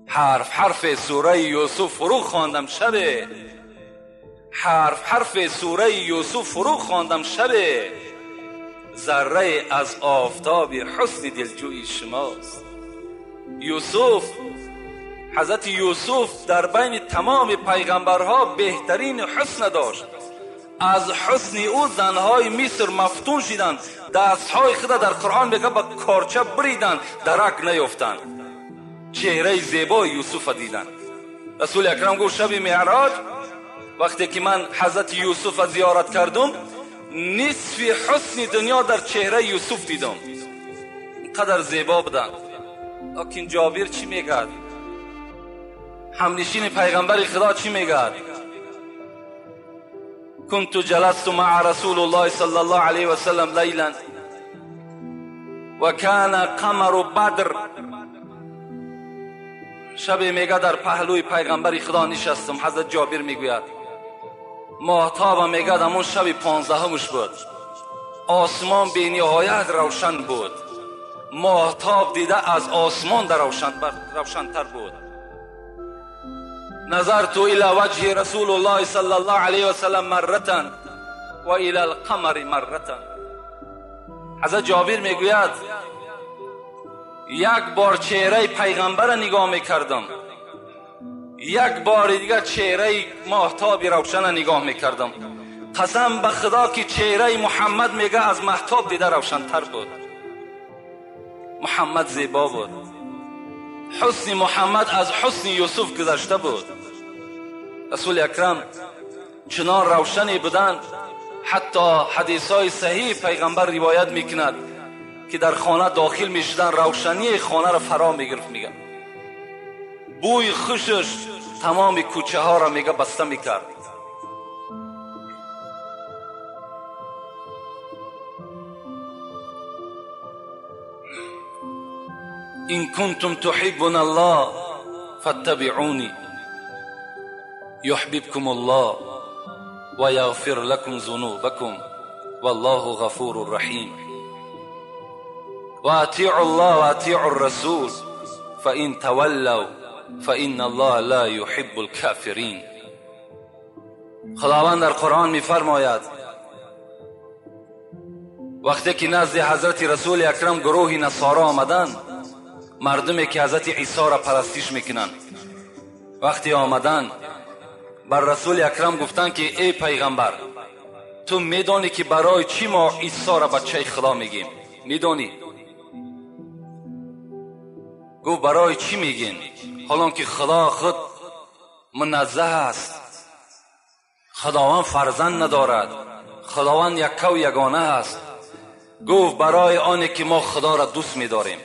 حرف حرف سوره یوسف فرو خواندم شبه، حرف حرف سوره یوسف فرو خواندم شبه، ذره از آفتاب حسن دلجوی شماست. یوسف، حضرت یوسف در بین تمام پیغمبرها بهترین حسن داشت. از حسن او زنهای مصر مفتون شدند، دستهای خود در قرآن میگه با کارچه بریدند، درک نیفتند. چهره زیبای یوسف دیدند. رسول اکرم گفت شب معراج وقتی که من حضرت یوسف زیارت کردم، نصف حسن دنیا در چهره یوسف دیدم، قدر زیبا بودند. لیکن جابر چی میگه؟ همنشین پیغمبر خدا چی میگه؟ كنت جلست مع رسول الله صلی الله علیه و سلم لیلا و کان قمر بدر. شب میگه در پهلوی پیغمبر خدا نشستم. حضرت جابر میگوید ماهتاب میگه همون شب 15مش بود، آسمان بی نهایت روشن بود، ماهتاب دیده از آسمان در روشنتر بود. نظرت الى وجه رسول الله صلی الله علیه و سلم مرتا و الى القمر مرتا. حضرت جابر میگوید یک بار چهره پیغمبر نگاه میکردم، یک بار دیگه چهره ماهتاب روشن نگاه میکردم. قسم به خدا که چهره محمد میگه از ماهتاب دیده روشنتر بود. محمد زیبا بود. حسن محمد از حسن یوسف گذشته بود. رسول اکرم چنان روشنی بودند، حتی حدیثهای صحیح پیغمبر روایت میکند که در خانه داخل میشدن روشنی خانه را فرا میگرفت. میگه بوی خوشش تمام کوچه ها را میگه بسته میکرد. این کنتم تحبون الله فاتبعونی یحببکم الله و یغفر لکم ذنوبکم والله غفور رحیم. و اطیعوا الله و اطیعوا الرسول فإن تولوا فإن الله لا يحب الكافرین. خداوند در قرآن میفرماید وقتی که نزد حضرت رسول اکرم گروهی نصارا آمدند، مردمی که حضرت عیسی را پرستش میکنند، وقتی آمدند بر رسول اکرم گفتند که ای پیغمبر، تو میدانی که برای چی ما عیسی را بچه خدا میگیم؟ میدانی؟ گفت برای چی میگین حالان که خدا خود منزه است، خداوند فرزند ندارد، خداوند یک و یگانه است. گفت برای آنی که ما خدا را دوست می‌داریم،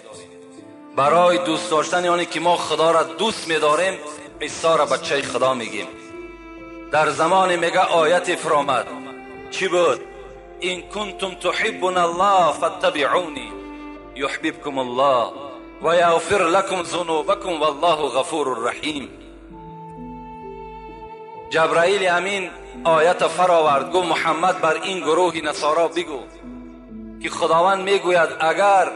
برای دوست داشتن آنی که ما خدا را دوست می‌داریم عیسی را بچه خدا میگیم. در زمان میگه آیت فرامد چی بود؟ این کنتم تحبون الله فاتبعونی یحببکم الله و یغفر لکم ذنوبکم والله غفور رحیم. جبرائیل امین آیت فراورد، گفت محمد بر این گروه نصارا بگو که خداوند میگوید اگر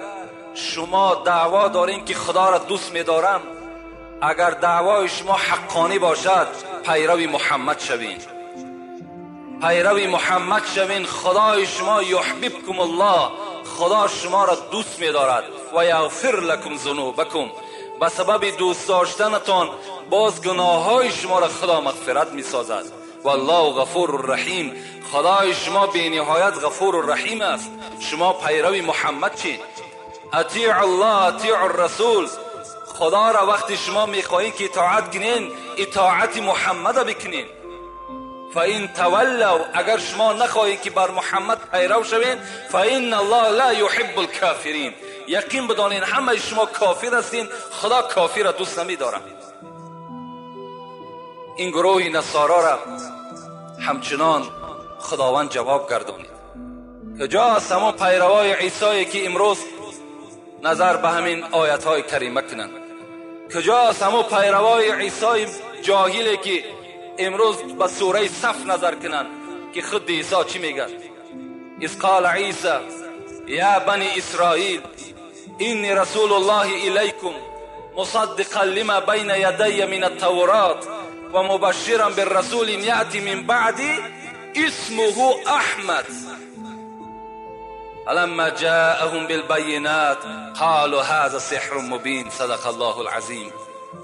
شما دعوا دارین که خدا را دوست می‌دارم، اگر دعوای شما حقانی باشد پیروی محمد شوین، پیروی محمد شوین. خدای شما یحببکم الله، خدا شما را دوست می‌دارد و یغفر لکم ذنوبکم، به سبب دوست داشتنتان باز گناههای شما را خدا مغفرت می‌سازد. والله غفور رحیم، خدای شما بی نهایت غفور و رحیم است. شما پیروی محمد چید. اطیع الله اطیع الرسول، خدا را وقتی شما میخواهید که اطاعت کنین، اطاعت محمد بکنین. فإن تولوا، اگر شما نخواهید که بر محمد پیرو شوین، فإن الله لا يحب الكافرین، یقین بدانین همه شما کافر هستین، خدا کافر را دوست نمی‌دارد. این گروه نصارا را همچنان خداوند جواب گردانید. کجا است همون پیروای عیسی که امروز نظر به همین آیت های کریمه کنند؟ کجا است همون پیروای عیسی جاهلی که امروز به سوره صف نظر کنند که خود عیسی چی میگه؟ اذ قال عیسی یا بنی اسرائیل اینی رسول الله الیکم مصدقا لما بین یدی من التورات و مبشرا بالرسول یأتی من بعدی اسمه احمد فلما جاءهم بالبینات قالوا هذا سحر مبین. صدق الله العظیم.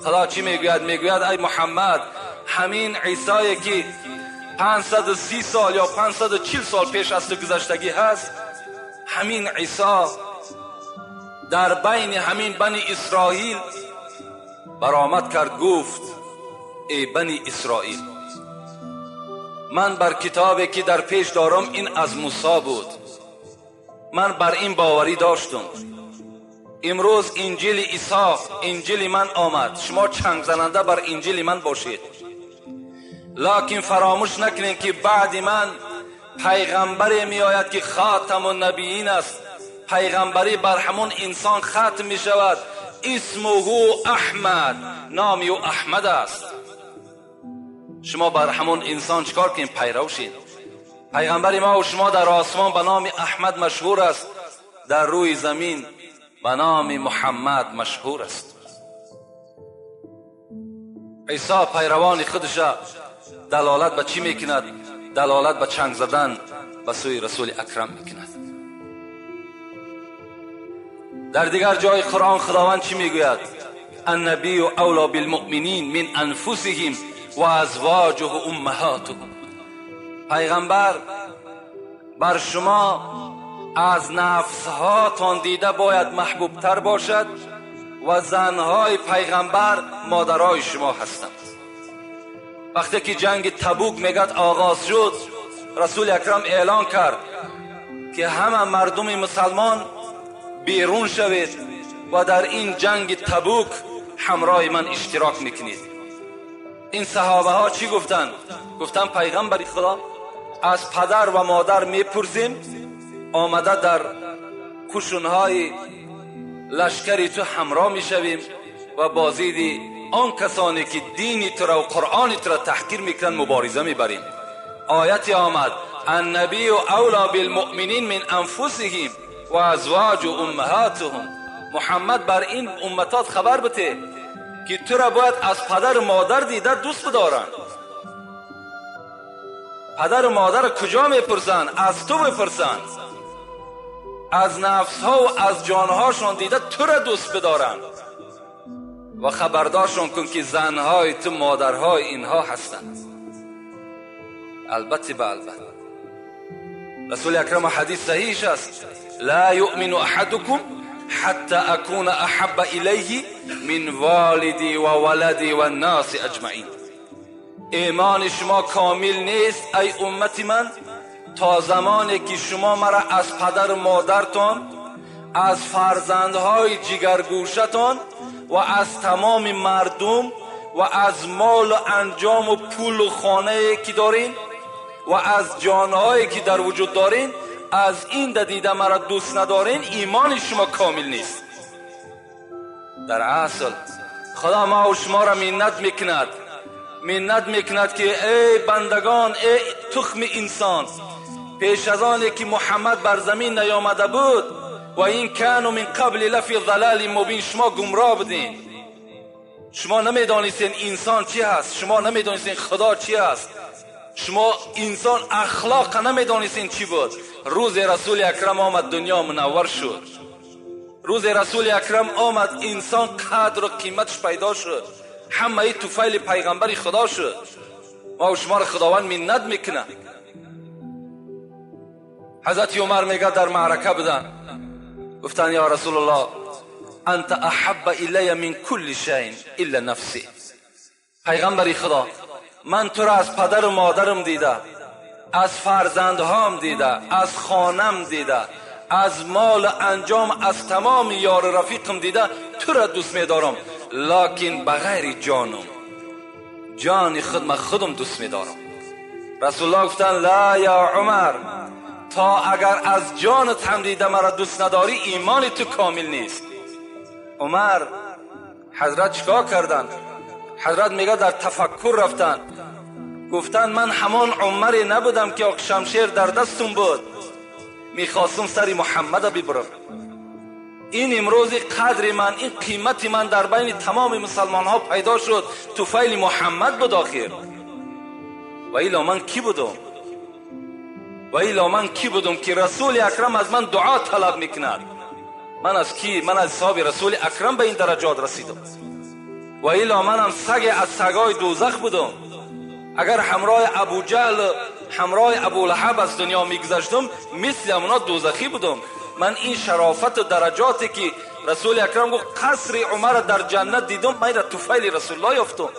خدا چی میگوید؟ میگوید ای محمد، همین عیسی که 530 سال یا 540 سال پیش از تو گذشتگی هست، همین عیسی در بین همین بنی اسرائیل برآمد کرد، گفت ای بنی اسرائیل، من بر کتابی که در پیش دارم این از موسی بود، من بر این باوری داشتم. امروز انجیل عیسی، انجیل من آمد، شما چنگ زننده بر انجیل من باشید، لکن فراموش نکنید که بعد من پیغمبری می آید که خاتم النبیین است. پیغمبری بر همون انسان ختم می شود، اسمه احمد، نامی او احمد است. شما بر همون انسان چکار کنید؟ پیرو شید. پیغمبر ما و شما در آسمان به نام احمد مشهور است، در روی زمین به نام محمد مشهور است. عیسی پیروان خودش دلالت به چی میکند؟ دلالت به چنگ زدن به سوی رسول اکرم میکند. در دیگر جای قرآن خداوند چی میگوید؟ النبی اولی بالمؤمنین من انفسهم و ازواجه امهاتهم. پیغمبر بر شما از نفسهاتان دیده باید محبوب تر باشد و زنهای پیغمبر مادرای شما هستند. وقتی که جنگ تبوک میگد آغاز شد، رسول اکرم اعلان کرد که همه مردم مسلمان بیرون شوید و در این جنگ تبوک همراه من اشتراک میکنید. این صحابه ها چی گفتند؟ گفتند پیغمبر خدا، از پدر و مادر میپرسیم، آمده در کشونهای لشکری تو همراه میشویم و بازدید آن کسانی که دین تو را و قرآن تو را تحقیر میکنن مبارزه میبریم. آیت آمد النبی اولی بالمؤمنین من انفسهم و ازواج امهاتهم. محمد بر این امتات خبر بده که تو را باید از پدر و مادر دیده دوست بدارن. پدر و مادر کجا میپرسن؟ از تو میپرسن. از نفسها و از جانهاشون دیده تو را دوست بدارن و خبردارشون کن که زنهای تو مادرهای اینها هستند. البته به البته رسول اکرم حدیث صحیحش است، لا یؤمن احدکم حتی اکون احب الیه من والدی و ولدی و الناس اجمعین. ایمان شما کامل نیست ای امت من تا زمانی که شما مرا از پدر و مادرتان، از فرزندهای جگرگوشتان و از تمام مردم و از مال و انجام و پول و خانه که دارین و از جانهایی که در وجود دارین، از این دیده مرا دوست ندارین، ایمان شما کامل نیست. در اصل خدا ما و شما را منت میکند که ای بندگان، ای تخم انسان، پیش از آنی که محمد بر زمین نیامده بود و این کانوا من قبل لفی ضلال مبین، شما گمراه بودین. شما نمیدانستین انسان چی هست، شما نمیدانستین خدا چی هست، شما انسان اخلاق نمیدانستین چی بود. روز رسول اکرم آمد دنیا منور شد. روز رسول اکرم آمد انسان قدر و قیمتش پیدا شد. همه توفیل پیغمبر خدا شد. ما و شما را خداوند منت میکنه. حضرت عمر میگه در معرکه بودن، گفتن یا رسول الله انت احب الی من کل شیء الا نفسی. پیغمبر خدا، من تو را از پدر و مادرم دیده، از فرزندهام دیده، از خانم دیده، از مال و انجام، از تمام یار رفیقم دیده، تو را دوست میدارم، لکن بغیر جانم، جان خودم دوست میدارم. رسول الله گفتن لا یا عمر، تا اگر از جانت هم دیده مرا دوست نداری ایمان تو کامل نیست. عمر حضرت چیکار کردن؟ حضرت میگه در تفکر رفتن، گفتن من همان عمری نبودم که شمشیر در دستم بود، میخواستم سر محمد ببرم. این امروز قدر من، این قیمت من در بین تمام مسلمان ها پیدا شد. طفیل محمد بود آخر. و ایلا من کی بودم؟ و ایلا من کی بودم که رسول اکرم از من دعا طلب میکند؟ من از کی؟ من از صحابه رسول اکرم به این درجات رسیدم. و ایلا من هم سگ از سگای دوزخ بودم. اگر همراه ابو جهل، همراه ابو لهب از دنیا میگذشتم، مثل اونا دوزخی بودم. من این شرافت و درجاتی که رسول اکرم گفت قصر عمر در جنت دیدم، من را طفیل رسول الله یافتم.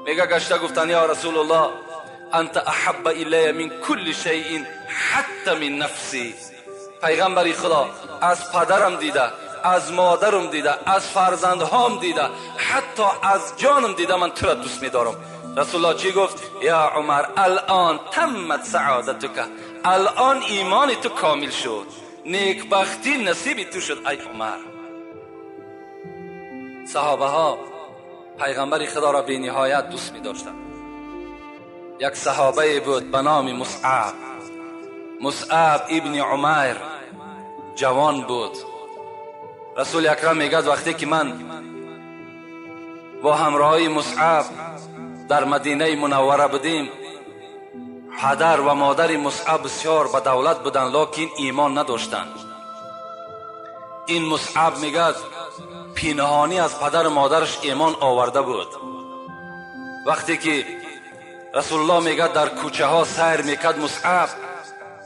میگه گشته گفتن یا رسول الله انت احب الی من کل شیء حتی من نفسی. پیغمبری خدا از پدرم دیده، از مادرم دیده، از فرزندهام دیده، حتی از جانم دیده من تو را دوست می‌دارم. رسول الله چی گفت؟ یا عمر الان تمت سعادتک، الان ایمان تو کامل شد، نیکبختی نصیب تو شد ای عمر. صحابه ها پیغمبر خدا را به نهایت دوست می داشتند. یک صحابه بود به نام مصعب ابن عمیر، جوان بود. رسول اکرم میگه وقتی که من با همراهی مصعب در مدینه منوره بودیم، پدر و مادر مصعب بسیار به دولت بودند لکن ایمان نداشتند. این مصعب میگه پنهانی از پدر و مادرش ایمان آورده بود. وقتی که رسول الله میگه در کوچه ها سیر میکرد مصعب،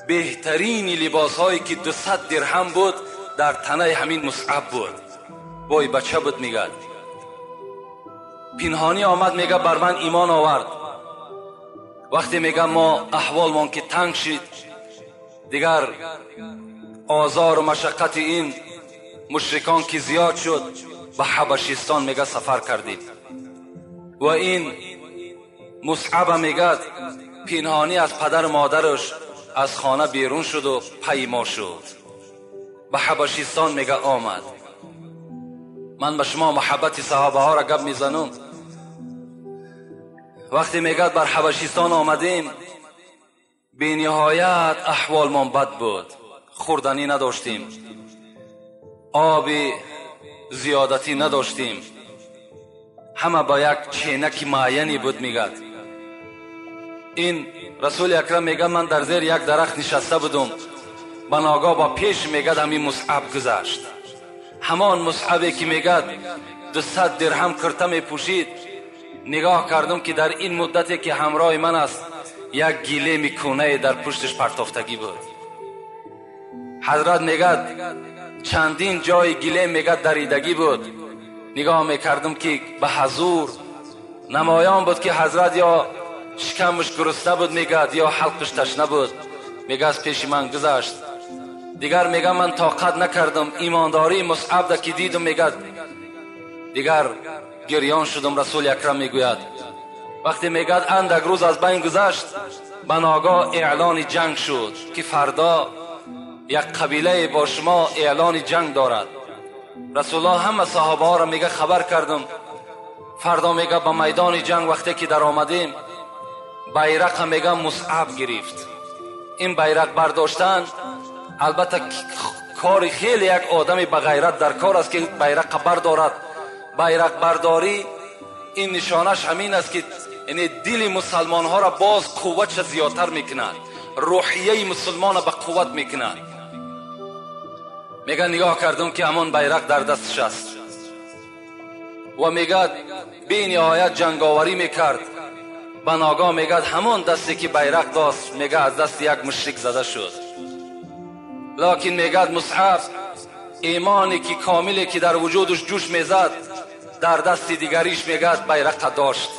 بهترین لباس هایی که 200 درهم بود در تنه همین مصعب بود. وای بچه بود. میگه پنهانی آمد، میگه بر من ایمان آورد. وقتی میگه ما احوالمان که تنگ شد، دیگر آزار و مشقت این مشرکان که زیاد شد، به حبشستان میگه سفر کردیم. و این مصعب میگه پنهانی از پدر مادرش از خانه بیرون شد و پیما شد، به حبشستان میگه آمد. من به شما محبت صحابه ها را گپ میزنم. وقتی میگه بر حبشستان آمدیم، بی نهایت احوال من بد بود. خوردنی نداشتیم، آب زیادتی نداشتیم، همه با یک چینک معینی بود. میگه این رسول اکرم میگه من در زیر یک درخت نشسته بودم، به ناگاه با پیش میگه همین مصعب گذشت. همان مصعبی که میگه 200 درهم کرته میپوشید. نگاه کردم که در این مدتی که همراه من است، یک گیله میکونه در پشتش پرتافتگی بود. حضرت میگه چندین جای گیله میگه دریدگی بود. نگاه میکردم که به حضور نمایان بود که حضرت یا شکمش گرسنه بود میگه یا حلقش تشنه بود. میگه از پیش من گذشت. دیگر میگه من طاقت نکردم، ایمانداری مصعب که دیدم، میگه دیگر گریان شدم. رسول اکرم میگوید وقتی میگه اندک روز از بین گذشت، به ناگاه اعلان جنگ شد که فردا یک قبیله با شما اعلان جنگ دارد. رسول الله همه صحابه ها را میگه خبر کردم. فردا میگه با میدان جنگ وقتی که در آمدیم، بیرق هم میگه مصعب گرفت. این بیرق برداشتن البته کار خیلی یک آدمی به غیرت در کار است که بیرق بردارد. بیرق برداری این نشانش همین است که یعنی دل مسلمان ها را باز قوت زیادتر میکند، روحیه مسلمان را به قوت میکند. میگه نگاه کردم که همون بیرق در دستش است و میگه بی نهایت جنگاوری میکرد. به ناگاه میگه همون دستی که بیرق داشت میگه از دست یک مشرک زده شد. لکن میگه مصعب ایمانی که کاملی که در وجودش جوش میزد، در دست دیگریش میگه بیرق داشت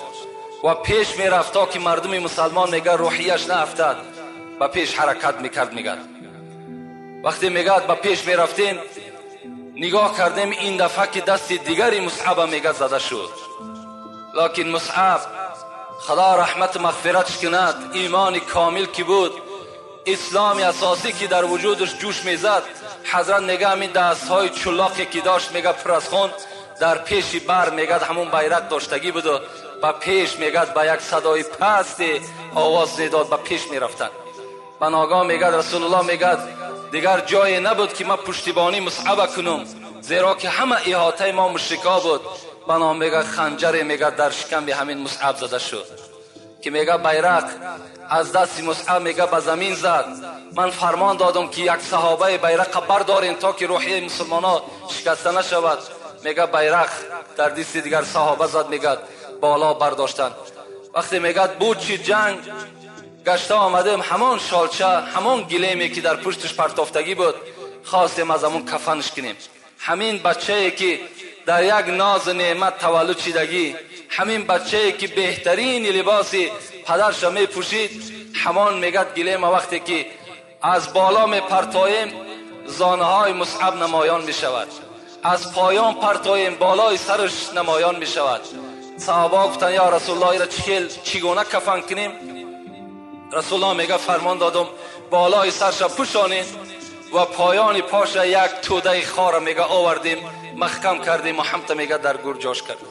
و پیش میرفت تا که مردم مسلمان میگه روحیش نافتاد، با پیش حرکت میکرد. میگه وقتی میگه با پیش میرفتیم، نگاه کردیم این دفعه که دست دیگری مصعب میگه زده شد. لکن مصعب خدا رحمت مغفرتش کند، ایمان کامل کی بود، اسلام اساسی که در وجودش جوش میزد. حضرت میگه همین دستهای چلاقی که داشت میگه پر از خون، در پیش بر میگه همون بیرق داشتگی بود و با پیش میگه با یک صدای پست آواز میداد با پیش میرفتن. به ناگاه میگه رسول الله میگه دیگر جای نبود که ما پشتیبانی مصعب کنم، زیرا که همه احاطه ما مشرکا بود. بنا میگه خنجر میگه در شکم همین مصعب زده شد که میگه بیرق از دست مصعب میگه به زمین زد. من فرمان دادم که یک صحابه بیرق بردارین تا که روحیه مسلمانان شکسته نشود. میگه بیرق در دست دیگر صحابه زد، میگه بالا برداشتن. وقتی میگه بود چی جنگ گشته آمدیم، همان شالچه همان گلیمی که در پشتش پرتافتگی بود خواستیم از همون کفنش کنیم. همین بچه‌ای که در یک ناز و نعمت تولد شدگی، همین بچه‌ای که بهترین لباسی پدرش می پوشید، همان میگه گلیم وقتی که از بالا می پرتاییم زانه های مصعب نمایان می شود، از پایان پرتاییم بالای سرش نمایان می شود. صحابه گفتن یا رسول الله را چگونه کفن کنیم؟ رسول الله میگه فرمان دادم بالای سرش پوشانید و پایان پاش یک توده خار میگه آوردیم محکم کردیم و همت میگه در گور جاش کردیم.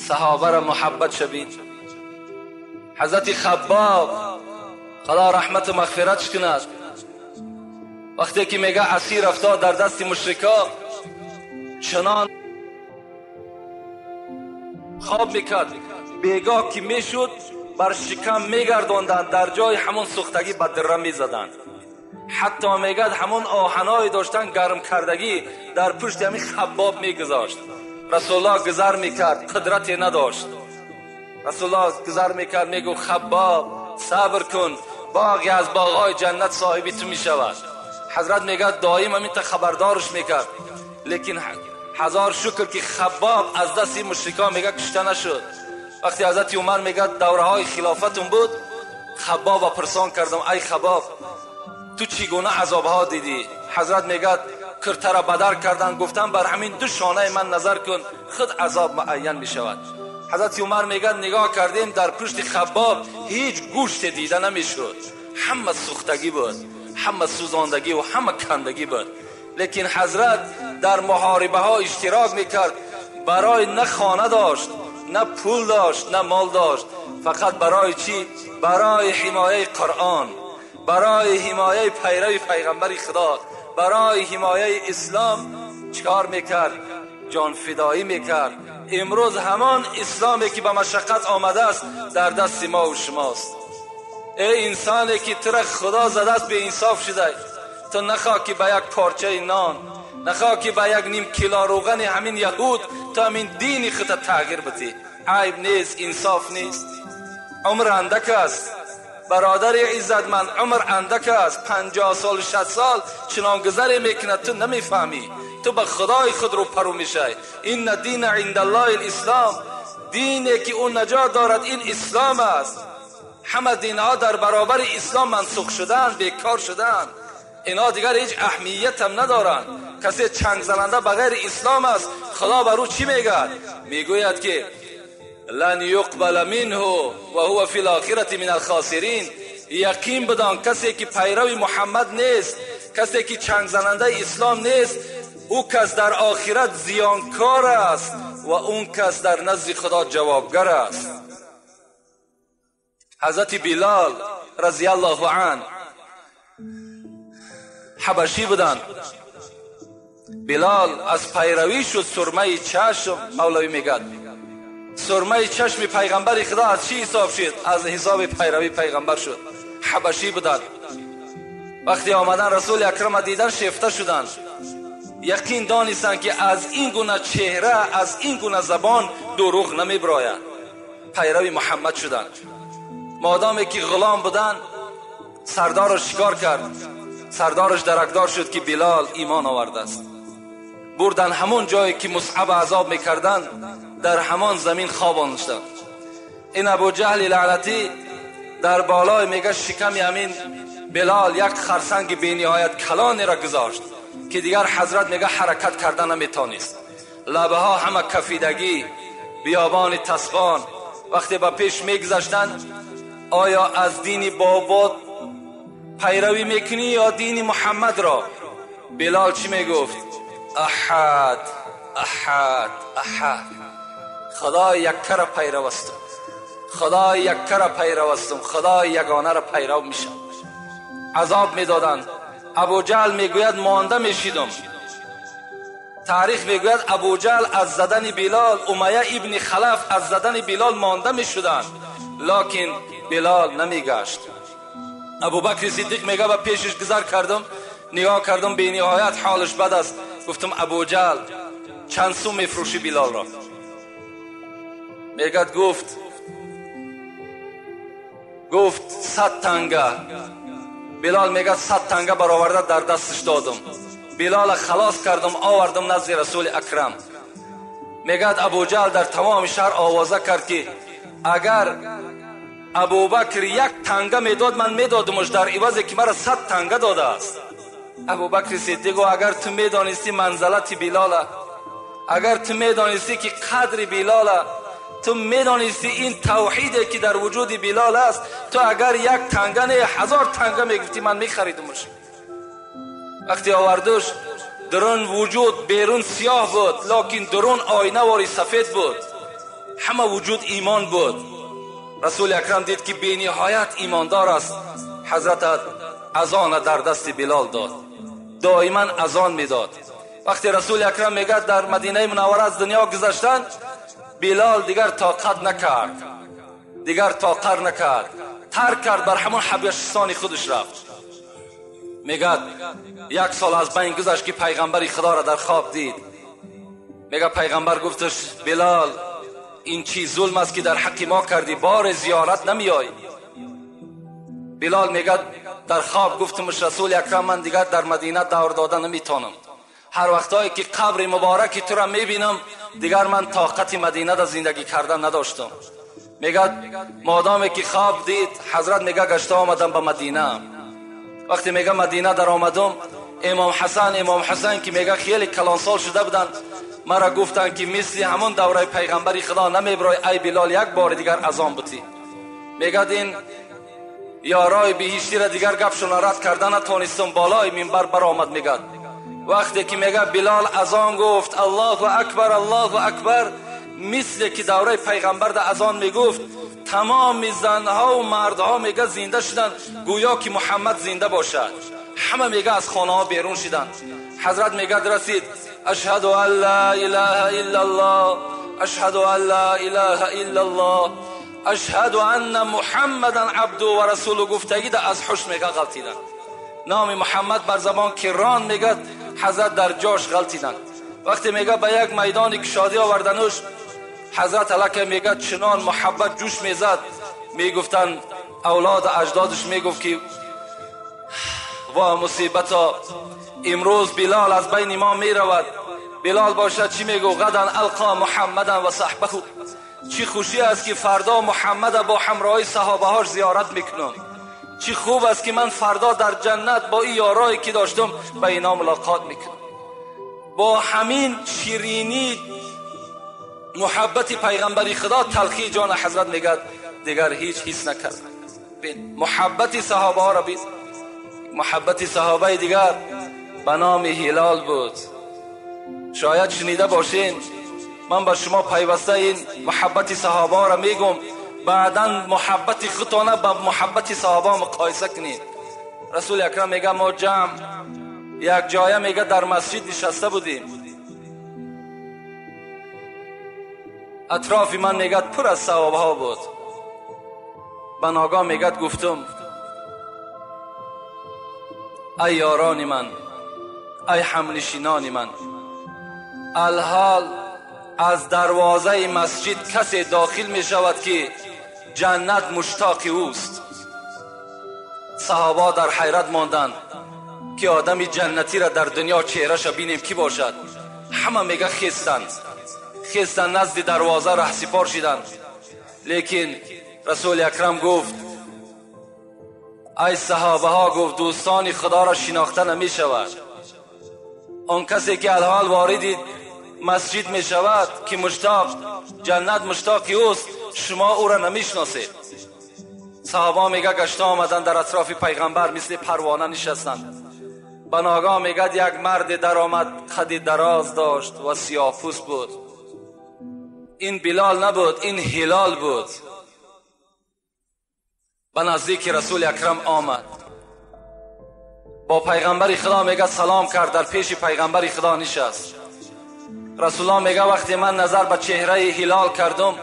صحابه را محبت شبید. حضرت خباب خدا رحمت و مغفرتش کند، وقتی که میگه اسیر افتاد در دست مشرکا، چنان خواب میکرد بیگاه که میشد بر شکم میگرداندند، در جای همون سوختگی به دره میزدند. حتی میگه همون آهنای داشتن گرم کردگی در پشت همین خباب میگذاشت. رسول الله گذر میکرد، قدرتی نداشت. رسول الله گذر میکرد میگو خباب صبر کن، باغی از باغهای جنت صاحبی تو میشود. حضرت میگه دائم همین خبردارش میکرد، لیکن هزار شکر که خباب از دست مشرکان میگه کشته نشد. وقتی حضرت عمر میگه دوره های خلافتون بود، خباب پرسان کردم ای خباب تو چگونه عذاب ها دیدی؟ حضرت میگه کرته را بدر کردن، گفتن بر همین دو شانه من نظر کن خود عذاب معین می شود. حضرت عمر میگه نگاه کردیم در پشت خباب هیچ گوشت دیده نمی شد، همه سوختگی بود، همه سوزاندگی و همه کندگی بود. لیکن حضرت در محاربه ها اشتراک میکرد، برای نه خانه داشت، نه پول داشت، نه مال داشت، فقط برای چی؟ برای حمایه قرآن، برای حمایه پیروی پیغمبر خدا، برای حمایه اسلام چکار میکرد؟ جان فدایی میکرد. امروز همان اسلامی که به مشقت آمده است در دست ما و شماست. ای انسانی که ترک خدا زده است به انصاف شده، تو نخواه که به یک پارچه نان، نخواه که به یک نیم کیلو روغن همین یهود تو همین دین خودت تغییر بدی. عیب نیست، انصاف نیست. عمر اندک است برادر عزتمند، عمر اندک است، 50 سال 60 سال چنان گذری میکنه تو نمیفهمی، تو به خدای خود رو پرو میشه. این دین عند الله الاسلام، دینی که اون نجات دارد این اسلام است. همه دینها در برابر اسلام منسوخ شدن، بیکار شدن، اینا دیگر هیچ اهمیت هم ندارن. کسی چنگ زننده بغیر اسلام است، خدا بر او چی میگه؟ میگوید که لن یقبل منه و هو فی الاخرة من الخاسرین. یقین بدان کسی که پیرو محمد نیست، کسی که چنگ زننده اسلام نیست، او کس در آخرت زیانکار است و اون کس در نزد خدا جوابگر است. حضرت بلال رضی الله عنه حبشی بودن. بلال از پیروی شد سرمه چشم، مولوی میگه سرمه چشم پیغمبر خدا از چی حساب شد؟ از حساب پیروی پیغمبر شد. حبشی بودن. وقتی آمدن رسول اکرم دیدن شیفته شدن، یقین دانستن که از این گونه چهره، از این گونه زبان دروغ نمی براید. پیروی محمد شدن. مادامی که غلام بودن، سردارش شکار کرد، سردارش درکدار شد که بلال ایمان آورده است. بردن همون جایی که مصعب عذاب میکردن، در همان زمین خواباندشتن. این ابو جهل لعنتی در بالای میگه شکم همین بلال یک خرسنگ بی نهایت کلانی را گذاشت که دیگر حضرت میگه حرکت کردن نمیتونست. لبه ها همه کفیدگی، بیابان تسبان. وقتی با پیش میگذشتن، آیا از دین بابات پیروی میکنی یا دین محمد را؟ بلال چی میگفت؟ احد احد احد، خدای یکه را پیروستم، خدای یکه را پیروستم، خدای یگانه را پیرو میشم. عذاب میدادند، ابو جهل میگوید مانده میشیدم. تاریخ میگوید ابو جهل از زدن بلال، امیه ابن خلف از زدن بلال مانده میشدند، لکن بلال نمیگشت. ابو بکر صدیق میگه با پیشش گذر کردم، نگاه کردم به نهایت حالش بد است. گفتم ابو جهل چند سوم میفروشی بلال را؟ میگد گفت 100 تنگه. بلال میگه 100 تنگه برآورده در دستش دادم. بلال خلاص کردم آوردم نزد رسول اکرم. میگد ابو جهل در تمام شهر آوازه کرد که اگر ابو بکر 1 تنگه میداد من میدادمش در عوضی که مرا 100 تنگه داده است. ابو بکر صدیق اگر تو میدانستی منزلت بلال، اگر تو میدانستی که قدر بلال، تو میدانستی این توحیدی که در وجود بلال است، تو اگر 1 تنگه نه 1000 تنگه میگفتی من میخریدمش. وقتی آوردوش درون وجود بیرون سیاه بود، لکن درون آینه واری سفید بود، همه وجود ایمان بود. رسول اکرم دید که بی نهایت ایماندار است. حضرت اذان در دست بلال داد، دائما اذان میداد. وقتی رسول اکرم میگه در مدینه منوره از دنیا گذشتن، بلال دیگر طاقت نکرد، ترک کرد، بر همون حبشستان خودش رفت. میگه 1 سال از بین گذشت که پیغمبر خدا را در خواب دید. میگه پیغمبر گفتش بلال این چی ظلم است که در حق ما کردی، بار زیارت نمیای؟ بلال میگه در خواب گفتمش رسول اکرم من دیگر در مدینه دور دادن نمیتونم، هر وقتایی که قبر مبارک تو را میبینم دیگر من طاقت مدینه دا زندگی کردن نداشتم. میگه مادامی که خواب دید حضرت میگه گشته آمدم به مدینه. وقتی میگه مدینه در آمدم، امام حسن که میگه خیلی کلانسال شده بودن، مرا گفتن که مثل همون دوره پیغمبری خدا نمیبرای ای بلال 1 بار دیگر اذان بتی. میگه این یارای بهشتی را دیگر گپشون رد کردن نتونستم، بالای منبر برآمد. میگه وقتی که میگه بلال اذان گفت الله اکبر، مثل که دوره پیغمبر در اذان میگفت، تمام زنها و مردها میگه زنده شدن، گویا که محمد زنده باشد. همه میگه از خانه ها بیرون شدن. حضرت میگه رسید اشهد ان لا اله الا الله، اشهد ان لا اله الا الله، اشهد ان محمدا عبده و رسوله. گفتگی ده از حش میگه غلطیدن، نام محمد بر زبان کران میگه حضرت در جاش غلطیدن. وقتی میگه به یک میدانی که شادی آوردنش، حضرت علیه میگه چنان محبت جوش میزد، میگفتن اولاد اجدادش میگفت که وا مصیبتا، امروز بلال از بین ما میرود. بلال باشد چی میگو؟ غدا القا محمدا و صحبه، چی خوشی است که فردا محمد با همراهی صحابه هاش زیارت میکنم. چی خوب است که من فردا در جنت با این یارایی که داشتم با اینا ملاقات میکنم. با همین شیرینی محبت پیغمبری خدا تلخی جان حضرت میگه دیگر هیچ حس نکرد. محبت صحابه ها را بید. محبت صحابه دیگر به نام هلال بود. شاید شنیده باشین، من به شما پیوسته این محبت صحابه ها را میگم، بعداً محبت خودتان با محبت صحابه مقایسه کنید. رسول اکرم میگه ما جمع یک جایه میگه در مسجد نشسته بودیم، اطراف من میگه پر از صحابه ها بود. به ناگاه میگه گفتم ای یاران من، ای همنشینان من، الحال از دروازه مسجد کسی داخل می شود که جنت مشتاق اوست. صحابه در حیرت ماندند که آدمی جنتی را در دنیا چهرهش بینیم کی باشد. همه میگه خیستند نزد دروازه رهسپار شدند. لیکن رسول اکرم گفت ای صحابه ها، گفت دوستان خدا را شناخته نمی شود. اون کسی که الحال وارد مسجد می شود که مشتاق جنت مشتاق اوست، شما او را نمی شناسید. صحابه میگه گشته آمدن در اطراف پیغمبر مثل پروانه نشستند. به ناگاه میگه یک مرد در آمد، خدی دراز داشت و سیاه‌پوست بود. این بلال نبود، این هلال بود. به نزدیک رسول اکرم آمد. با پیغمبر خدا میگه سلام کرد، در پیش پیغمبر خدا نشست. رسول الله میگه وقتی من نظر به چهره هلال کردم،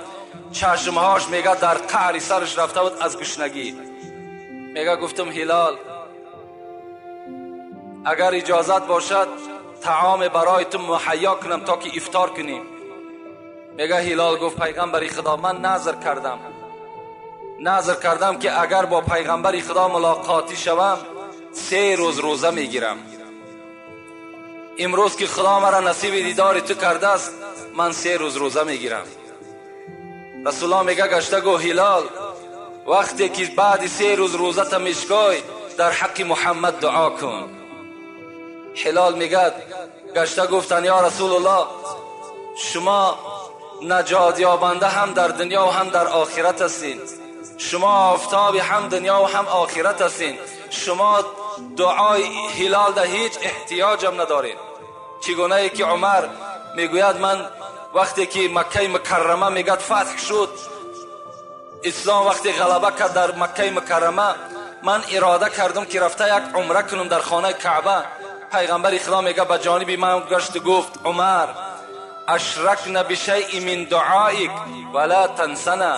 چشمهاش میگه در قعر سرش رفته بود از گشنگی. میگه گفتم هلال اگر اجازت باشد طعام برای تو مهیا کنم تا که افطار کنیم. میگه هلال گفت پیغمبر خدا من نظر کردم که اگر با پیغمبر خدا ملاقاتی شوم 3 روز روزه میگیرم. امروز که خدا مرا نصیب دیدار تو کرده است من 3 روز روزه میگیرم. رسول الله میگه گشته گو هلال وقتی که بعد 3 روز روزه تا میشکای در حق محمد دعا کن. هلال میگه گشته گفتن یا رسول الله شما نجات یابنده هم در دنیا و هم در آخرت هستین، شما آفتاب هم دنیا و هم آخرت هستین، شما دعای هلال ده هیچ احتیاجم ندارین. چگونه ای که عمر میگوید من وقتی که مکه مکرمه میگه فتح شد، اسلام وقتی غلبه کرد در مکه مکرمه، من اراده کردم که رفته یک عمره کنم در خانه کعبه. پیغمبر خدا میگه به جانب من گشت گفت عمر اشرکنا بشیء من دعائک ولا تنسنا.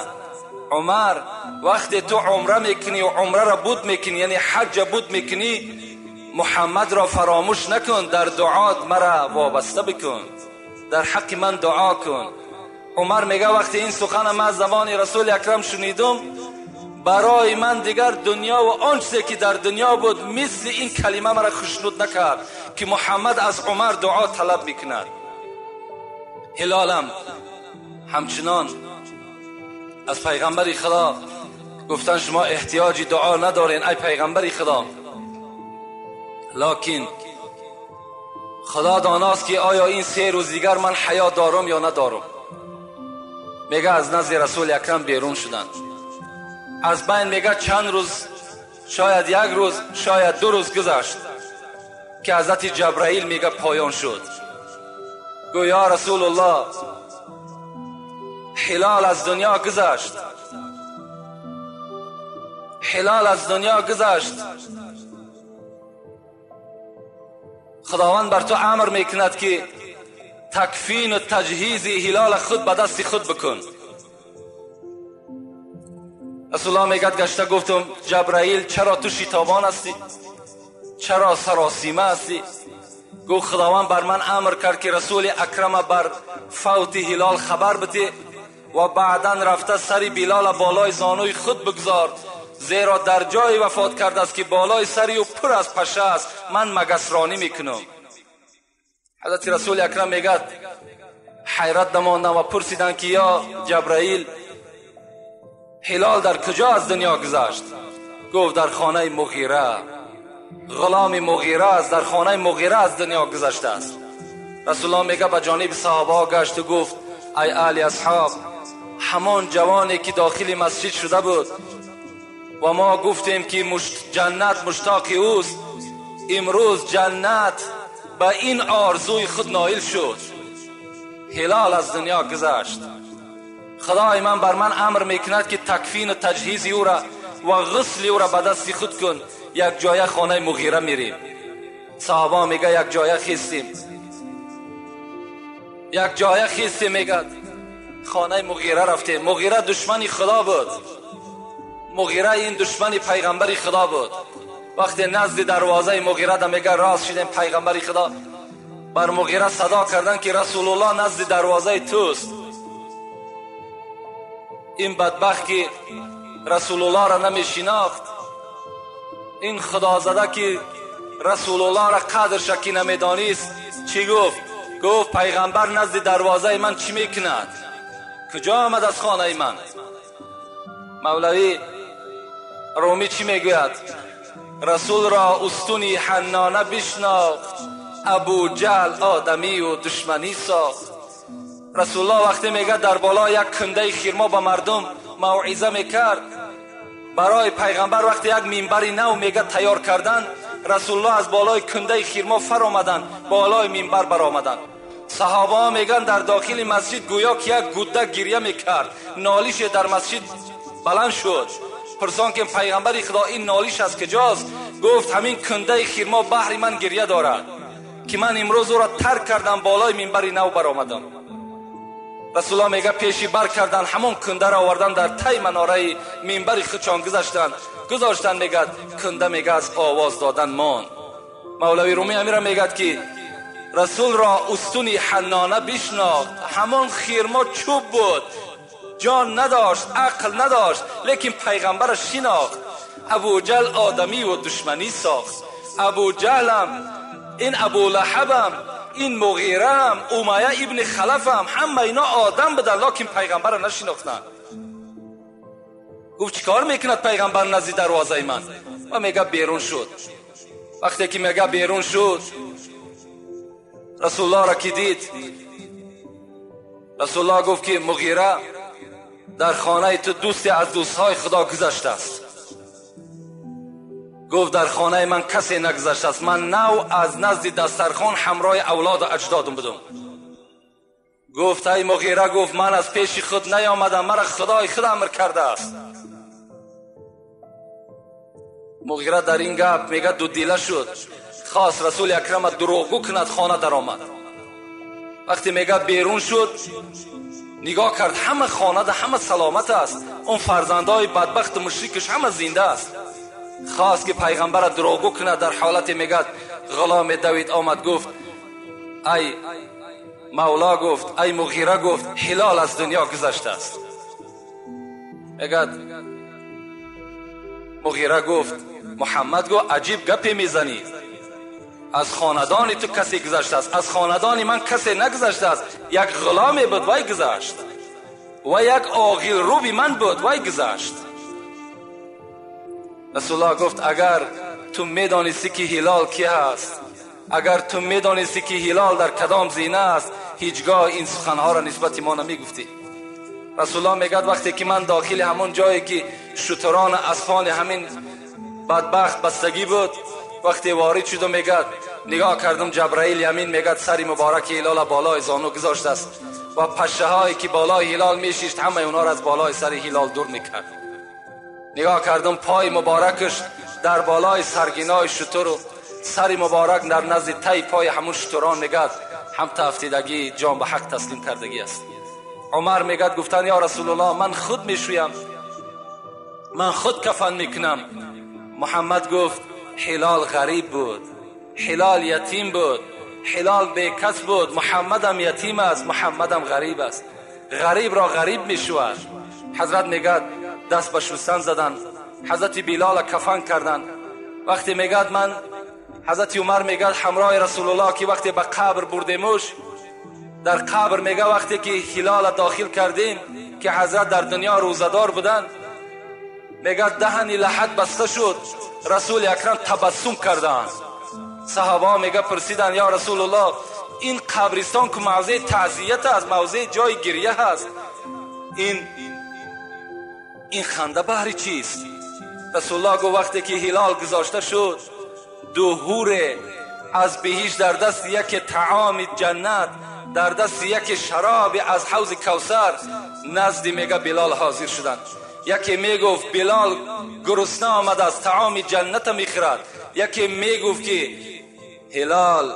عمر وقتی تو عمره میکنی و عمره را بود میکنی یعنی حج بود میکنی، محمد را فراموش نکن، در دعات مرا وابسته بکن، در حق من دعا کن. عمر میگه وقتی این سخن من از زبان رسول اکرم شنیدم، برای من دیگر دنیا و آنچه که در دنیا بود مثل این کلمه مرا خشنود نکرد که محمد از عمر دعا طلب میکند. هلالم همچنان از پیغمبر خدا گفتن شما احتیاجی دعا ندارین ای پیغمبر خدا، لکن خدا داناست که آیا این 3 روز دیگر من حیات دارم یا ندارم. میگه از نزد رسول اکرم بیرون شدن. از بین میگه چند روز، شاید 1 روز شاید 2 روز گذشت که حضرت جبرائیل میگه پایان شد. گو یا رسول الله هلال از دنیا گذشت، هلال از دنیا گذشت. خداوند بر تو امر میکند که تکفین و تجهیز هلال خود به دست خود بکن. رسول الله میگه گشته گفتم جبرائیل چرا تو شتابان هستی، چرا سراسیمه هستی؟ گو خداوند بر من امر کرد که رسول اکرم بر فوت هلال خبر بده و بعدا رفته سری بلال بالای زانوی خود بگذار، زیرا در جای وفات کرده است که بالای سری و پر از پشه است، من مگسرانی میکنم. حضرت رسول اکرم میگه حیرت نماندم و پرسیدن که یا جبرائیل هلال در کجا از دنیا گذشت؟ گفت در خانه مغیره، غلام مغیره است، در خانه مغیره از دنیا گذشته است. رسول الله میگه به جانب صحابه گشت و گفت ای اهل اصحاب، همان جوانی که داخل مسجد شده بود و ما گفتیم که جنت مشتاق اوست، امروز جنت به این آرزوی خود نائل شد، هلال از دنیا گذشت. خدای من بر من امر میکند که تکفین و تجهیز او را و غسل او را به دست خود کن. یک جای خانه مغیره میریم. صحابه میگه یک جای خیستیم، یک جای خیستیم، میگه خانه مغیره رفتیم. مغیره دشمنی خدا بود، مغیره این دشمنی پیغمبر خدا بود. وقتی نزد دروازه مغیره ده میگه راست شدیم پیغمبر خدا، بر مغیره صدا کردن که رسول الله نزد دروازه توست. این بدبخت که رسول الله را نمی شناخت، این خدا زده که رسول الله را قدر شکی نمی دانست، چی گفت؟ گفت پیغمبر نزد دروازه من چی میکند؟ کجا آمد از خانه من؟ مولوی رومی چی میگوید؟ رسول را استونی حنانه بشناخت، ابو جهل آدمی و دشمنی ساخت. رسول الله وقتی میگه در بالا یک کنده خرما به مردم موعظه میکرد، برای پیغمبر وقتی یک منبری نو میگه تیار کردن، رسول الله از بالای کنده خرما فر آمدن، بالای منبر بر آمدن. صحابه ها میگن در داخل مسجد گویا که یک گوده گریه میکرد، نالیش در مسجد بلند شد. پرسان که پیغمبر خدا این نالیش از کجاست؟ گفت همین کنده خرما بحر من گریه دارد که من امروز او را ترک کردم، بالای منبر نو برآمدم. رسول الله میگه پیشی بر کردن همون کنده را آوردن در تی مناره منبر خودشان گذاشتن. میگه کنده میگه از آواز دادن مان. مولوی رومی امیر میگه که رسول را استونی حنانه بشناخت، همون خرما چوب بود، جان نداشت، عقل نداشت، لیکن پیغمبر شناخت. ابو جهل آدمی و دشمنی ساخت. ابو جهلم، این ابو لهبم، این مغیرم، امیه ابن خلفم، همه اینا آدم بدن لیکن پیغمبر نشناختن. گفت چیکار میکند پیغمبر نزد دروازه من؟ و میگه بیرون شد. وقتی که میگه بیرون شد، رسول الله را که دید، رسول الله گفت که مغیره در خانه تو دوستی از دوستهای خدا گذشته است. گفت در خانه من کسی نگذشته است، من نو از نزد دسترخوان همراه اولاد و اجدادم بودم. گفت ای مغیره، گفت من از پیش خود نیامدم، مرا خدای خود امر کرده است. مغیره در این گپ میگه دو دیله شد، خواست رسول اکرم دروغگو کند، خانه در آمد. وقتی میگه بیرون شد، نگاه کرد همه خانه ده، همه سلامت است، اون فرزندای بدبخت مشرکش همه زنده است. خواست که پیغمبر دروغگو کند. در حالت میگه غلام دوید آمد، گفت ای مولا، گفت ای مغیره، گفت هلال از دنیا گذشته است. میگه مغیره گفت محمد گفت عجیب گپی میزنی، از خاندان تو کسی گذشته است، از خاندان من کسی نگذشته است. یک غلامی بود وای گذشت، و یک عاقل روبی من بود وای گذشت. رسول الله گفت اگر تو میدانستی که هلال کی هست، اگر تو میدانستی که هلال در کدام زینه است، هیچگاه این سخنها را نسبت ما نمیگفتی. رسول الله میگه وقتی که من داخل همون جایی که شتران اسفان همین بدبخت بستگی بود، وقتی وارد شدم، میگه نگاه کردم جبرائیل یمین، میگه سری مبارک هلال بالای زانو گذاشته است و پشه هایی که بالای هلال میشیشت همه اونا را از بالای سر هلال دور میکرد. نگاه کردم پای مبارکش در بالای سرگینای شتر و سری مبارک در نزد تی پای همون شتران، میگه هم تفتیدگی جان به حق تسلیم کردگی است. عمر میگه گفتن یا رسول الله من خود میشویم، من خود کفن میکنم. محمد گفت هلال غریب بود، هلال یتیم بود، هلال بیکس بود، محمدم یتیم است، محمدم غریب است. غریب را غریب میشود. حضرت میگه دست به شستن زدن، حضرت بلال کفن کردن. وقتی میگه من، حضرت عمر میگه همراه رسول الله که وقتی به قبر بردیمش، در قبر میگه وقتی که هلال داخل کردیم که حضرت در دنیا روزدار بودن، میگه دهنی لحد بسته شد، رسول اکرم تبسم کردن. صحابه میگه پرسیدن یا رسول الله این قبرستان که موضع تعزیت است، موضع جای گریه است، این خنده بهر چیست؟ رسول الله گفت وقتی که هلال گذاشته شد، دو حور از بهشت در دست یک طعام جنت، در دست یک شراب از حوض کوثر نزد میگه بلال حاضر شدند. یکی میگفت بلال گرسنه آمده از طعام جنت میخورد، یکی میگفت که هلال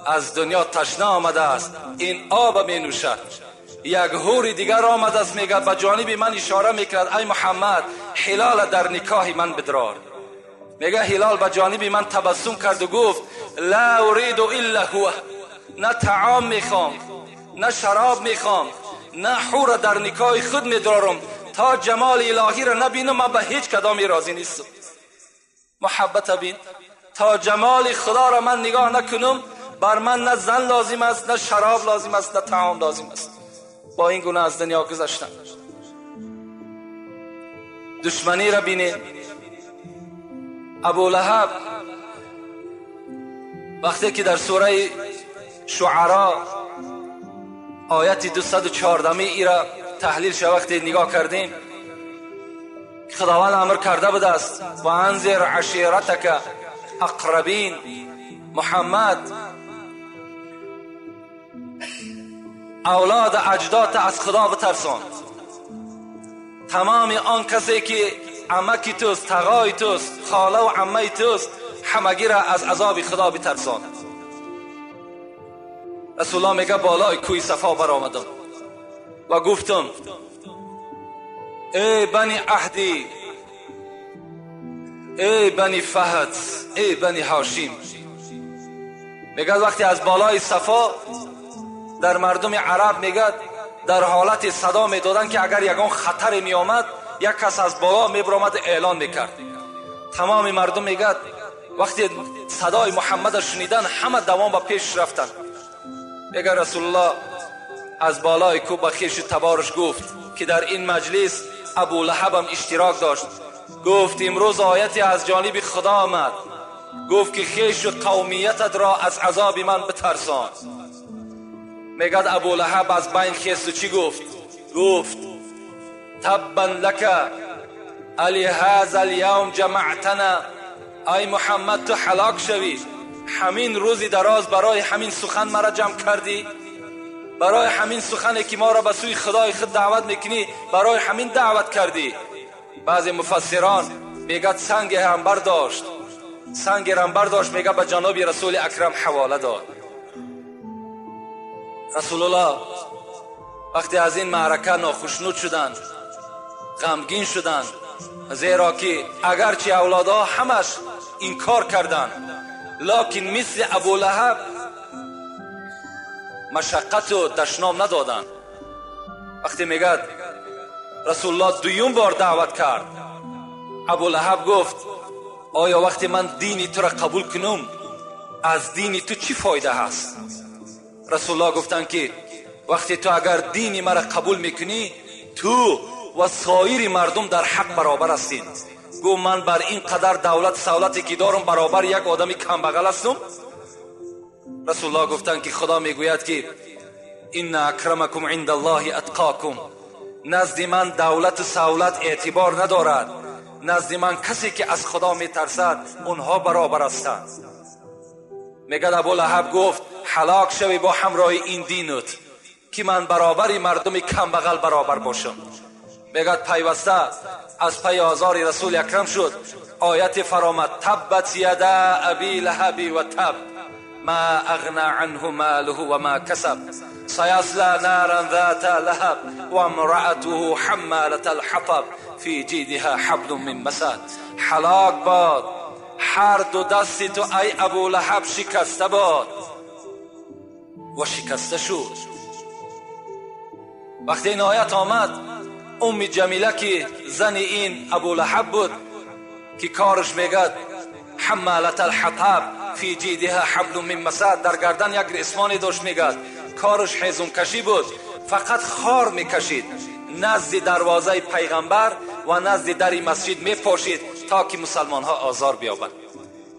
از دنیا تشنه آمده است، این آب می نوشد. یک حور دیگر آمده است، میگه به جانب من اشاره میکرد ای محمد هلال در نکاح من بدرار. میگه هلال به جانب من تبسم کرد و گفت لا اريد الا هو، نه طعام میخوام، نه شراب میخوام، نه حور در نکاح خود میدارم، تا جمال الهی را نبینم من به هیچ کدامی راضی نیستم. محبت بین، تا جمال خدا را من نگاه نکنم، بر من نه زن لازم است، نه شراب لازم است، نه طعام لازم است. با این گونه از دنیا گذشتن. دشمنی را بینید. ابو لهب وقتی که در سوره شعرا آیت 214 ای را تحلیل شد، وقتی نگاه کردیم خداوند امر کرده بود است و انذر عشیرتک اقربین. محمد اولاد اجداد از خدا بترسان. تمام آن کسی که عمکی توست، تقای توست، خاله و عمه توست، همگی را از عذاب خدا بترسان. رسول الله میگه بالای کوی صفا برآمدم و گفتم ای بنی عهدی، ای بنی فهد، ای بنی هاشم. میگه وقتی از بالای صفا در مردم عرب میگه در حالت صدا میدادن که اگر یگان خطر می آمد یک کس از بالا میبرامد اعلان میکرد. تمام مردم میگه وقتی صدای محمد شنیدن همه دوام به پیش رفتن. میگه رسول الله از بالای کوه به خویش تبارش گفت که در این مجلس ابو لهب هم اشتراک داشت. گفت امروز آیتی از جانب خدا آمد، گفت که خویش و قومیتت را از عذاب من بترسان. میگه ابو لهب از بین خیست و چی گفت؟ گفت تبا لک علی هذا اليوم جمعتنا. ای محمد تو هلاک شوی، همین روزی دراز برای همین سخن مرا جمع کردی، برای همین سخنی که ما را به سوی خدای خود دعوت میکنی برای همین دعوت کردی. بعضی مفسران میگه سنگ هم برداشت، سنگ هم برداشت، میگه به جناب رسول اکرم حواله داد. رسول الله وقتی از این معرکه ناخشنود شدند، غمگین شدند، زیرا که اگرچه اولادها همش انکار کردند لکن مثل ابو لهب مشقت و دشنام ندادند. وقتی میگه رسول الله دویم بار دعوت کرد، ابو لهب گفت آیا وقتی من دینی تو را قبول کنم از دینی تو چی فایده هست؟ رسول الله گفتند که وقتی تو اگر دینی مرا قبول میکنی تو و سایر مردم در حق برابر هستید. گو من بر این قدر دولت سهولتی که دارم برابر یک آدمی کمبغل هستم؟ رسول الله گفتند که خدا میگوید که ان اکرمکم عند الله اتقاکم. نزد من دولت و سهولت اعتبار ندارد، نزد من کسی که از خدا میترسد اونها برابر هستند. میگه ابو لهب گفت هلاک شوی با همراه این دینت که من برابری مردم کمبغل برابر باشم. میگه پیوسته از پی آزار رسول اکرم شد آیت فرامد تبت یدا ابی لهب و تب ما اغنى عنه ماله و ما کسب سیصلی نارا ذات لهب و امرأته حمالة الحطب فی جیدها حبل من مسد. هلاک باد هر دو دستی تو ای ابو لهب شکسته باد. و شکسته شد. وقتی این آیت آمد ام جمیله که زن این ابو لهب بود که کارش میگد حمالة الحطب فی جیدها حبل من مسد، در گردن یک ریسمانی داشت، میگد کارش حیزم کشی بود، فقط خار میکشید، نزد دروازه پیغمبر و نزد در مسجد میپاشید تا که مسلمان ها آزار بیابند.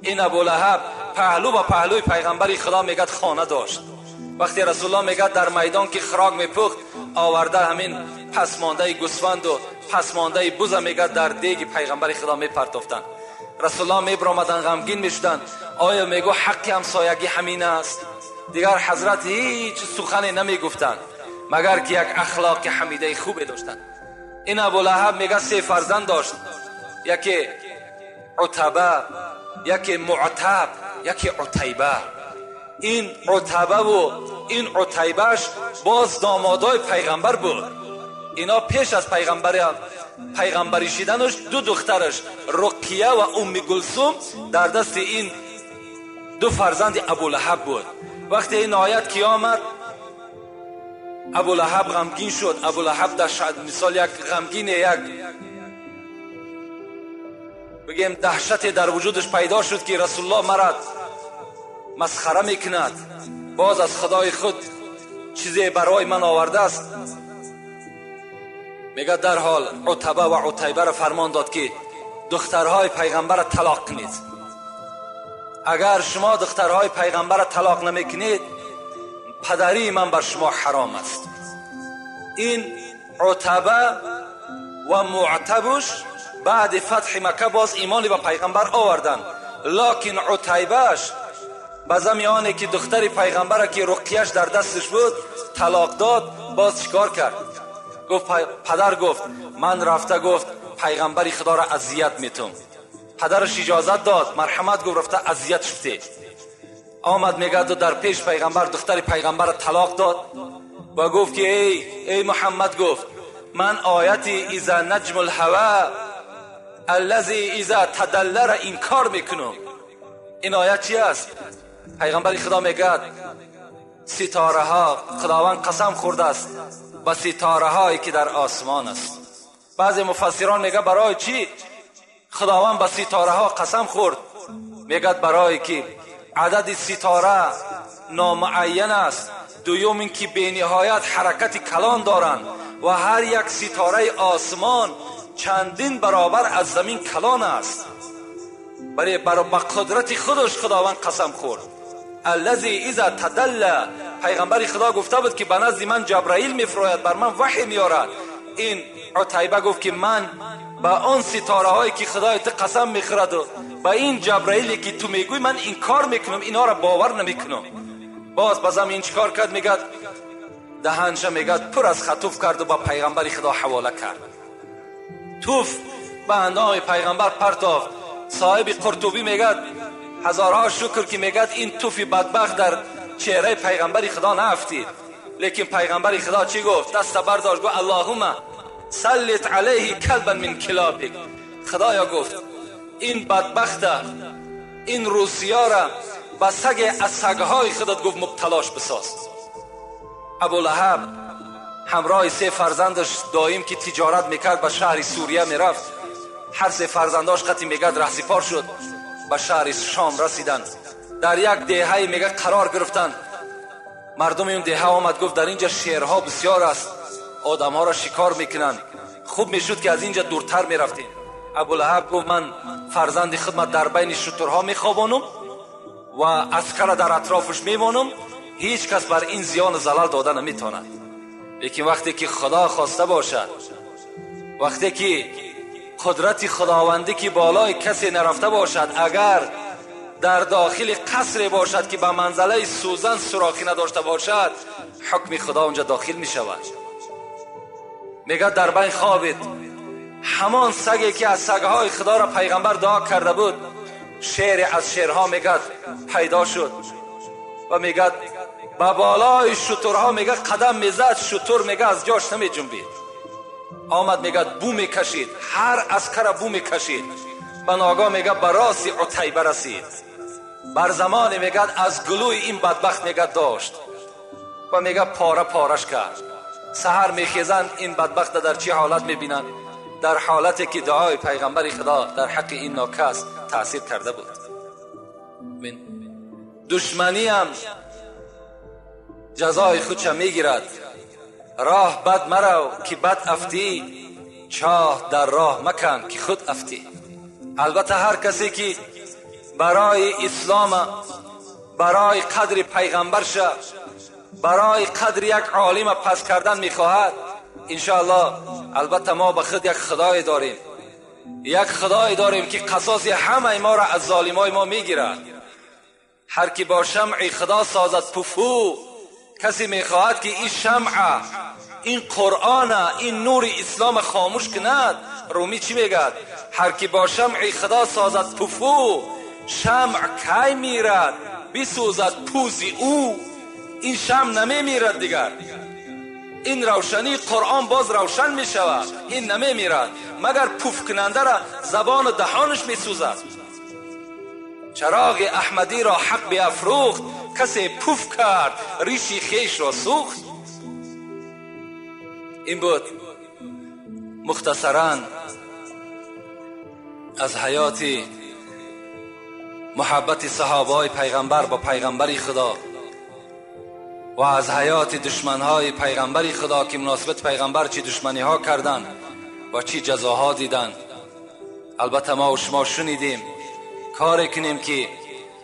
این ابو لهب پهلو با پهلوی پیغمبر خدا میگد خانه داشت. وقتی رسول الله میگد در میدان که خراج میپخت آورده همین پسمانده گوسفند و پسمانده بز میگد در دیگ پیغمبر خدا میپرتافتند. رسول الله میبرامدن غمگین میشدند. آیا میگو حق همسایگی همین است؟ دیگر حضرت هیچ سخنی نمیگفتند مگر که یک اخلاق حمیده خوبی داشتند. این ابو لهب میگه 3 فرزند داشت، یکی عتبه، یکی معتب، یکی عتیبه. این عتبه و این عتیبهش باز دامادای پیغمبر بود. اینا پیش از پیغمبری شدنش 2 دخترش رقیه و ام گلثوم در دست این 2 فرزند ابو لهب بود. وقتی این آیت کی آمد ابو لهب غمگین شد. ابو لهب در مثال یک غمگین، یک بگیم دهشت در وجودش پیدا شد که رسول الله مرا مسخره میکند، باز از خدای خود چیزی برای من آورده است. میگه در حال عتبه و عتیبه را فرمان داد که دخترهای پیغمبر را طلاق کنید. اگر شما دخترهای پیغمبر را طلاق نمیکنید پدری من بر شما حرام است. این عتبه و معتبش بعد فتح مکه باز ایمانی به پیغمبر آوردند، لکن عتیبهش به زمیانه که دختر پیغمبر که رقیهش در دستش بود طلاق داد، باز چیکار کرد؟ گفت پدر گفت من رفته گفت پیغمبر خدا را اذیت میتم. پدرش اجازت داد، مرحمت گفت، رفته اذیت شده. آمد میگه در پیش پیغمبر دختر پیغمبر را طلاق داد و گفت که ای محمد، گفت من آیت اذا نجم الهوا الذي اذا تدلى را انکار میکنم. این آیت چی است؟ پیغمبر خدا میگه ستاره ها، خداوند قسم خورده است با ستاره هایی که در آسمان است. بعضی مفسران میگه برای چی خداوند با ستاره ها قسم خورد؟ میگه برای که عدد ستاره نامعین است، دوم این که به نهایت حرکت کلان دارند و هر یک ستاره آسمان چندین برابر از زمین کلان است. برای با قدرت خودش خداوند قسم خورد. الذی اذا تدلی، پیغمبر خدا گفته بود که به نزد من جبرائیل میفراید، بر من وحی میارد. این عتیبه گفت که من با آن ستاره هایی که خدای تو قسم میخورد و با این جبرائیلی که تو میگوی من انکار میکنم، اینا را باور نمیکنم. باز بازم این چیکار کرد؟ میگه دهنش میگه پر از خطوف کرد و با پیغمبر خدا حواله کرد. توف به اندام پیغمبر پرتافت. صاحب قرطبی میگه هزارها شکر که میگه این توف بدبخت در چهره پیغمبر خدا نافتید. لیکن پیغمبر خدا چی گفت؟ دست برداشت گفت اللهم سلط علیه کلبا من کلابک. خدایا گفت این بدبخت، این روسیا را با سگ از سگهای خودت گفت مبتلاش بساز. ابولهب همراه 3 فرزندش دائم که تجارت میکرد به شهر سوریه میرفت. هر 3 فرزنداش قطعی میگه رهسپار شد، به شهر شام رسیدن. در یک دهه میگه قرار گرفتن. مردم اون دهه آمد گفت در اینجا شیرها بسیار است، آدم ها را شکار میکنن، خوب میشد که از اینجا دورتر میرفتیم. ابولهب گفت من فرزند خدمت در بین شترها میخوابانم و عسکر در اطرافش میمانم، هیچ کس بر این زیان و زلال داده نمیتواند. لیکن وقتی که خدا خواسته باشد، وقتی که قدرت خداوندی که بالای کسی نرفته باشد، اگر در داخل قصر باشد که به منزله سوزن سوراخی نداشته باشد، حکم خدا اونجا داخل می شود. میگه در بین خوابید همان سگی که از سگهای خدا را پیغمبر دعا کرده بود، شیر از شیرها میگه پیدا شد و میگه با بالای شترها میگه قدم میزد، شتر میگه از جاش نمی جنبید. آمد میگه بو میکشید، هر عسکر بو میکشید. به ناگاه میگه به راس عتیبه رسید. بر زمان میگه از گلوی این بدبخت میگه داشت و میگه پاره پارش کرد. سحر میخیزند این بدبخت در چی حالت میبینن؟ در حالتی که دعای پیغمبر خدا در حق این ناکس تأثیر کرده بود. دشمنی هم جزای خودش میگیرد. راه بد مرو که بد افتی، چاه در راه مکن که خود افتی. البته هر کسی که برای اسلام، برای قدر پیغمبر شه، برای قدر یک عالم پس کردن میخواهد، انشاءالله البته ما به خود یک خدای داریم، یک خدای داریم که قصاص همه ما را از ظالمای ما میگیرد. هر کی با شمع خدا سازد پفو، کسی میخواهد که این شمع، این قرآن، این نور اسلام خاموش کند. رومی چی میگد؟ هر کی با شمع خدا سازد پفو، شمع کی میرد بسوزد پوزی او. این شمع نمیمیرد دیگر، این روشنی قرآن باز روشن میشود، این نمیمیرد مگر پف کننده را زبان و دهانش میسوزد. چراغ احمدی را حق بیافروخت، کسی پف کرد ریشی خیش را سوخت. این بود مختصراً از حیات محبت صحابه پیغمبر با پیغمبر خدا و از حیات دشمنهای پیغمبر خدا که مناسبت پیغمبر چی دشمنی ها کردن و چی جزاها دیدن. البته ما و شما شنیدیم. کاری کنیم که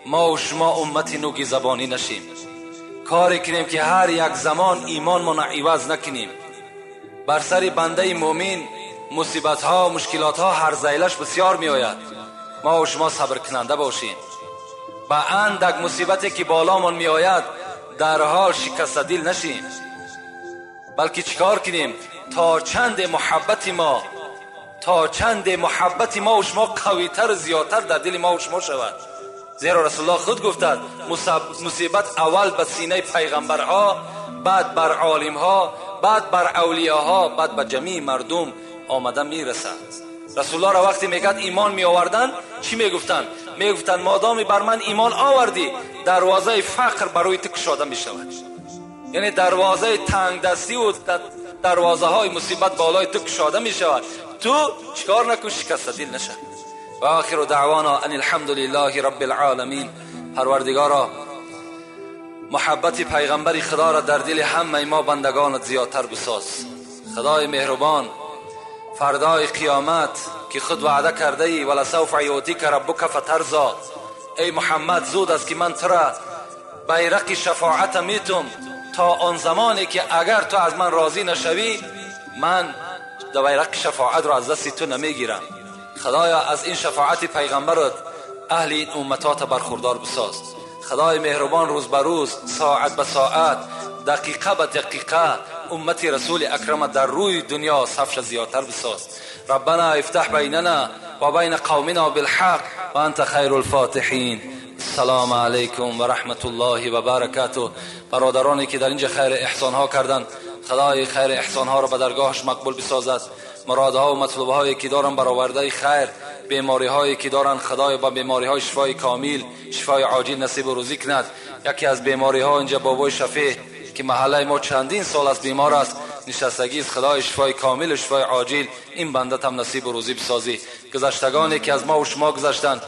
ما و شما امت نوگی زبانی نشیم. کاری کنیم که هر یک زمان ایمان ما عوض نکنیم. بر سر بنده مومن مصیبت ها و مشکلات ها هر زیلش بسیار می آید. ما و شما صبر کننده باشیم. با اندک مصیبتی که بالامون می آید در حال شکست دل نشیم، بلکه چیکار کنیم تا چند محبت ما تا چند محبت ما و شما قویتر زیادتر در دل ما و شما شود. زیرا رسول الله خود گفتند مصیبت اول به سینه پیغمبرها، بعد بر عالمها، بعد بر اولیاها، بعد به جمیع مردم آمده میرسد. رسول الله را وقتی میگد ایمان می آوردن چی میگفتن؟ میگفتن مادامی بر من ایمان آوردی دروازه فقر برای تو گشاده می شود. یعنی دروازه تنگ دستی و دروازه های مصیبت بالای تو گشاده می شود. تو چیکار نکن شکست دل نشه. و آخر دعوانا ان الحمد لله رب العالمین. پروردگارا محبت پیغمبر خدا را در دل همه ما بندگانت زیادتر بساز. خدای مهربان، فردای قیامت که خود وعده کرده ای ولسوف یعطیک ربک فترضی، ای محمد زود است که من تو را بیرق شفاعت میتم تا آن زمانی که اگر تو از من راضی نشوی من بیرق شفاعت را از دست تو نمیگیرم. خدایا از این شفاعت پیغمبرت اهل این امتات برخوردار بساز. خدای مهربان روز به روز، ساعت به ساعت، دقیقه به دقیقه امت رسول اکرم در روی دنیا صفش زیادتر بساز. ربنا افتح بیننا و بین قومنا بالحق و انت خیر الفاتحین. السلام علیکم و رحمت الله و برکاته. برادرانی که در اینجا خیر احسان ها کردند، خدای خیر احسان ها را به درگاهش مقبول بسازد. مرادها و مطلوب هایی که دارن برآورده خیر، بیماری هایی که دارن خدای با بیماری های شفای کامل، شفای عاجل نصیب و روزی کند. یکی از بیماری ها اینجا بابای شفیع که محله ما چندین سال از بیمار است، نشستگی است. خدای شفای کامل و شفای عاجل این بنده هم نصیب و روزی بسازی. گذشتگانی که از ما و شما گذشتند